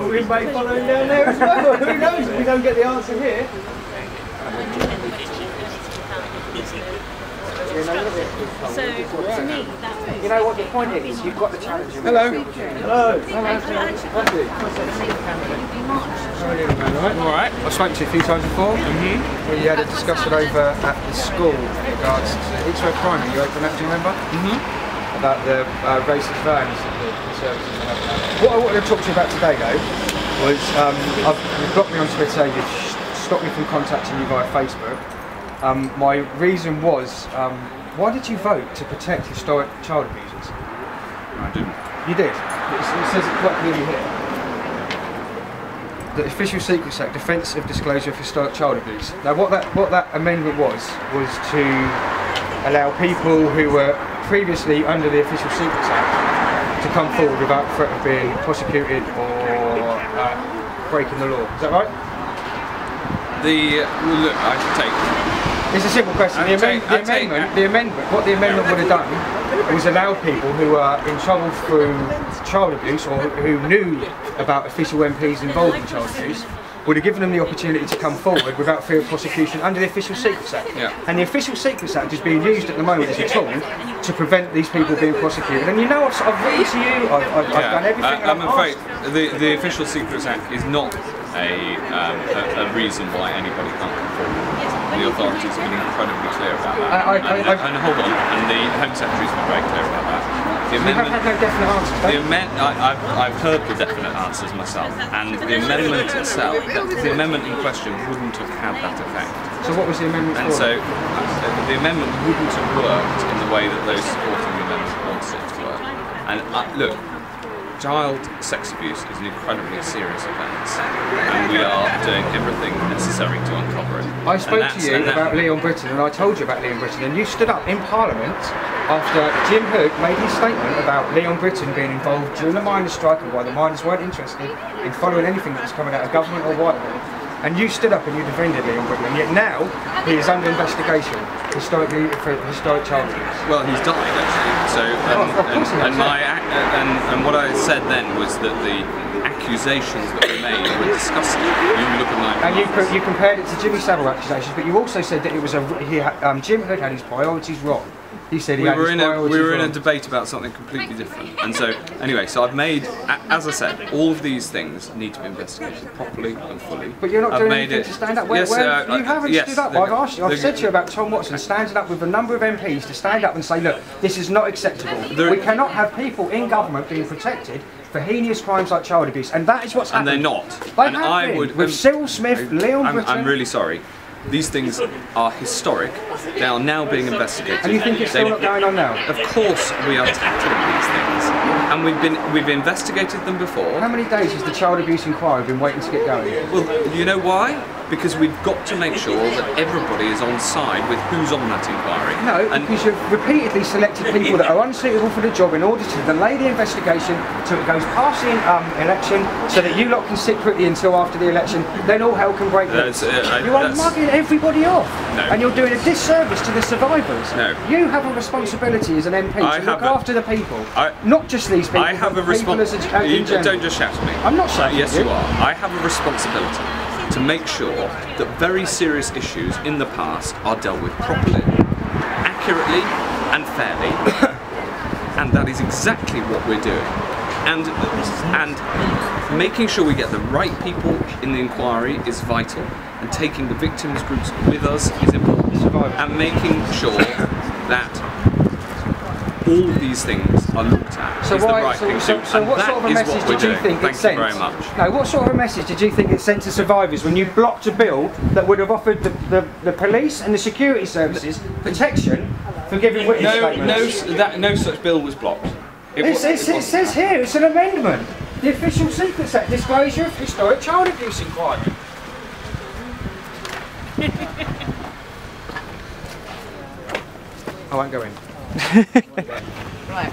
We may follow him down there as well. Who knows if we don't get the answer here? So, to me, that you know what the point is? You've got the challenge. Hello. Hello. All right. I've spoken to you a few times before. We had a discussion over at the school in regards to Heathrow Primary. You opened that, do you remember? About the racist vans and the services and everything. What I wanted to talk to you about today, though, was you've got me on Twitter. You've stopped me from contacting you via Facebook. My reason was, why did you vote to protect historic child abusers? I didn't. You did. It says it quite clearly here. The Official Secrets Act, Defence of Disclosure of Historic Child Abuse. Now, what that amendment was to allow people who were previously under the Official Secrets Act to come forward without threat of being prosecuted or breaking the law. Is that right? Look, I should take. It's a simple question. The amendment, what the amendment would have done was allow people who are in trouble through child abuse or who knew about official MPs involved in child abuse, would have given them the opportunity to come forward without fear of prosecution under the Official Secrets Act. Yeah. And the Official Secrets Act is being used at the moment as a tool to prevent these people being prosecuted. And you know what, I've written to you, I've done everything. I'm afraid the Official Secrets Act is not a reason why anybody can't come forward. The authorities have been incredibly clear about that. And hold on, and the Home Secretary's been very clear about that. The amendment, have had no definite answers. I've heard the definite answers myself, and the amendment itself, the amendment in question wouldn't have had that effect. So what was the amendment for? And so the amendment wouldn't have worked in the way that those supporting the amendment wants it to work. And look, child sex abuse is an incredibly serious offence, and we are doing everything necessary to uncover it. I spoke to you about Leon Britton, and I told you about Leon Britton, and you stood up in Parliament after Jim Hood made his statement about Leon Britton being involved during the miners' strike and why the miners weren't interested in following anything that was coming out of government or Whitehall. And you stood up and you defended Leon Britton, and yet now he is under investigation for historic child abuse. Well, he's died actually. So, and what I said then was that the accusations that were made were disgusting. You look at my and you compared it to Jimmy Savile accusations, but you also said that it was Jim Hood had his priorities wrong. He said we were in a debate about something completely different, and so anyway, so I've made, as I said, all of these things need to be investigated properly and fully. But you're not doing anything to stand up. You haven't stood up. I've asked you. I've said to you about Tom Watson standing up with a number of MPs to stand up and say, look, this is not acceptable. We cannot have people in government being protected for heinous crimes like child abuse, and that is what's happening. And they're not. They have been with Cyril Smith, Leon Britton. I'm really sorry. These things are historic. They are now being investigated. And you think it's still not going on now? Of course we are tackling these things. And we've investigated them before. How many days has the child abuse inquiry been waiting to get going? Well, you know why? Because we've got to make sure that everybody is on side with who's on that inquiry. No, because you've repeatedly selected people that are unsuitable for the job in order to delay the investigation till it goes past the election, so that you lot can sit pretty until after the election, then all hell can break loose. You are mugging everybody off, and you're doing a disservice to the survivors. No. You have a responsibility as an MP to look after the people, not just these people, I have a responsibility. Don't just shout at me. I'm not shouting Yes, you are. I have a responsibility to make sure that very serious issues in the past are dealt with properly, accurately and fairly, and that is exactly what we're doing. And making sure we get the right people in the inquiry is vital, and taking the victims groups with us is important, and making sure that all of these things are looked at is the right thing to do. So what sort of a message did you think it sent? Thank you very much. No, what sort of a message did you think it sent to survivors when you blocked a bill that would have offered the police and the security services protection for giving witness statements? No such bill was blocked. It says here, it's an amendment. The Official Secrets Act, Disclosure of Historic Child Abuse Inquiry. I won't go in. Right.